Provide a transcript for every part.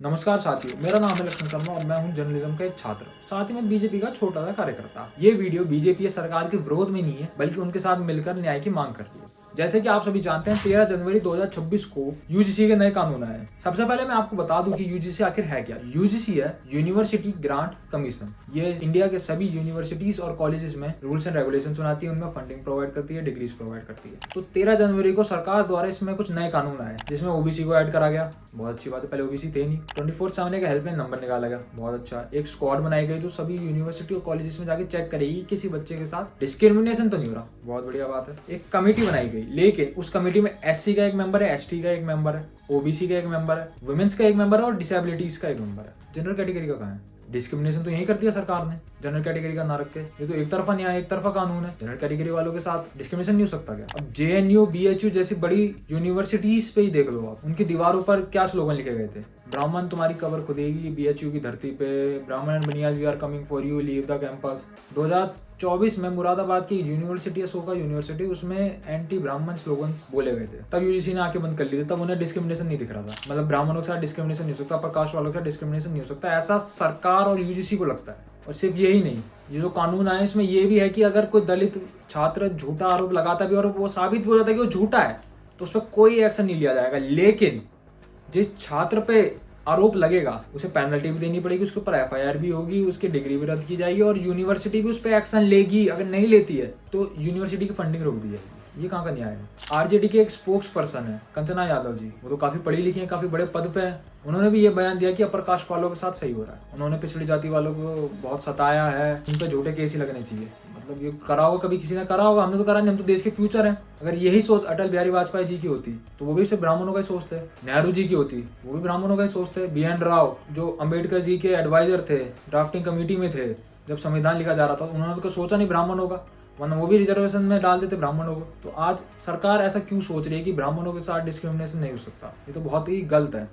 नमस्कार साथियों, मेरा नाम है लक्ष्मण शर्मा और मैं हूं जर्नलिज्म का एक छात्र, साथ ही मैं बीजेपी का छोटा सा कार्यकर्ता। ये वीडियो बीजेपी या सरकार के विरोध में नहीं है, बल्कि उनके साथ मिलकर न्याय की मांग करती है। जैसे कि आप सभी जानते हैं, 13 जनवरी 2026 को यूजीसी के नए कानून आए। सबसे पहले मैं आपको बता दूं कि यूजीसी आखिर है क्या। यूजीसी है यूनिवर्सिटी ग्रांट कमीशन। ये इंडिया के सभी यूनिवर्सिटीज और कॉलेजेस में रूल्स एंड रेगुलेशंस बनाती है, उनमें फंडिंग प्रोवाइड करती है, डिग्रीज प्रोवाइड करती है। तो 13 जनवरी को सरकार द्वारा इसमें कुछ नए कानून आए, जिसमें ओबीसी को ऐड करा गया। बहुत अच्छी बात है, पहले ओबीसी थे नहीं। 24/7 का हेल्पलाइन नंबर निकाला गया, बहुत अच्छा। एक स्क्वाड बनाई गई जो सभी यूनिवर्सिटी और कॉलेजेस में जाके चेक करेगी किसी बच्चे के साथ डिस्क्रिमिनेशन तो नहीं हो रहा, बहुत बढ़िया बात है। एक कमेटी बनाई गई, लेकिन उस कमेटी में एससी का एक मेंबर है, एसटी का एक मेंबर है, ओबीसी का एक मेंबर है, वुमेन्स का एक मेंबर है और डिसेबिलिटीज का एक मेंबर है। जनरल कैटेगरी का कहाँ है? डिस्क्रिमिनेशन तो यही कर दिया सरकार ने, जनरल कैटेगरी का ना रख के। ये तो एक तरफा न्याय, एक तरफा कानून है। जनरल कैटेगरी वालों के साथ डिस्क्रिमिनेशन नहीं हो सकता क्या? अब जेएनयू, बीएचयू जैसी बड़ी यूनिवर्सिटीज पे ही देख लो आप, उनकी दीवारों पर क्या स्लोगन लिखे गए थे? ब्राह्मण तुम्हारी कबर खुदेगी बीएचयू की धरती पे, Brahman and Baniyas we are coming for you, leave the campus. 2024 में मुरादाबाद की यूनिवर्सिटी, अशोका यूनिवर्सिटी, उसमें एंटी ब्राह्मण स्लोगन्स बोले गए थे। तब यूजीसी ने आके बंद कर ली थी, तब उन्हें डिस्क्रिमिनेशन नहीं दिख रहा था। मतलब ब्राह्मणों के साथ डिस्क्रिमिनेशन नहीं हो सकता, प्रकाश वालों के साथ डिस्क्रिमिनेशन नहीं हो सकता, ऐसा सरकार और यूजीसी को लगता है। और सिर्फ यही नहीं, ये जो कानून आए इसमें ये भी है कि अगर कोई दलित छात्र झूठा आरोप लगाता भी और वो साबित भी हो जाता है कि वो झूठा है, तो उस पर कोई एक्शन नहीं लिया जाएगा। लेकिन जिस छात्र पे आरोप लगेगा उसे पेनल्टी भी देनी पड़ेगी, उसके ऊपर एफआईआर भी होगी, उसकी डिग्री भी रद्द की जाएगी और यूनिवर्सिटी भी उस पर एक्शन लेगी। अगर नहीं लेती है तो यूनिवर्सिटी की फंडिंग रोक दी जाएगी। ये कहाँ का न्याय है? आरजेडी के एक स्पोक्स पर्सन है कंचना यादव जी, वो तो काफी पढ़ी लिखी है, काफी बड़े पद पे है। उन्होंने भी ये बयान दिया कि अपर कास्ट वालों के साथ सही हो रहा है। उन्होंने पिछड़ी जाति वालों को बहुत सताया है, उन पे झूठे केस ही लगने चाहिए। मतलब ये करा होगा, कभी किसी ने करा होगा, हमने तो करा नहीं, हम तो देश के फ्यूचर हैं। अगर यही सोच अटल बिहारी वाजपेयी जी की होती तो वो भी सिर्फ ब्राह्मणों का ही सोचते। नेहरू जी की होती, वो भी ब्राह्मणों का ही सोचते। बीएन राव जो अम्बेडकर जी के एडवाइजर थे, ड्राफ्टिंग कमेटी में थे जब संविधान लिखा जा रहा था, उन्होंने तो सोचा नहीं ब्राह्मण होगा, वरना वो भी रिजर्वेशन में डाल देते ब्राह्मणों को। तो आज सरकार ऐसा क्यों सोच रही है कि ब्राह्मणों के साथ डिस्क्रिमिनेशन नहीं हो सकता? ये तो बहुत ही गलत है।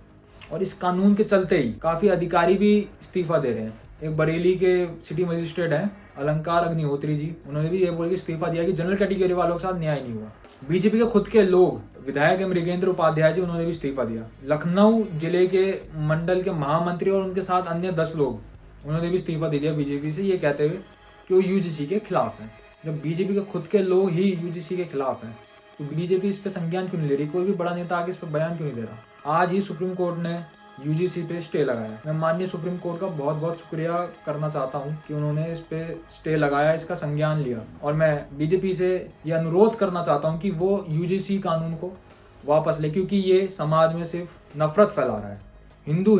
और इस कानून के चलते ही काफी अधिकारी भी इस्तीफा दे रहे हैं। एक बरेली के सिटी मजिस्ट्रेट हैं अलंकार अग्निहोत्री जी, उन्होंने भी ये बोल के इस्तीफा दिया कि जनरल कैटेगरी वालों के साथ न्याय नहीं हुआ। बीजेपी के खुद के लोग, विधायक मृगेंद्र उपाध्याय जी, उन्होंने भी इस्तीफा दिया। लखनऊ जिले के मंडल के महामंत्री और उनके साथ अन्य 10 लोग, उन्होंने भी इस्तीफा दे दिया बीजेपी से, ये कहते हुए कि वो यूजीसी के खिलाफ है। जब बीजेपी के खुद के लोग ही यूजीसी के खिलाफ हैं, तो बीजेपी इस पे संज्ञान क्यों नहीं ले रही? कोई भी बड़ा नेता आगे इस पर बयान क्यों नहीं दे रहा? आज ही सुप्रीम कोर्ट ने यूजीसी पे स्टे लगाया। मैं माननीय सुप्रीम कोर्ट का बहुत बहुत शुक्रिया करना चाहता हूं कि उन्होंने इस पे स्टे लगाया, इसका संज्ञान लिया। और मैं बीजेपी से ये अनुरोध करना चाहता हूं कि वो यूजीसी कानून को वापस ले, क्योंकि ये समाज में सिर्फ नफरत फैला रहा है। हिंदू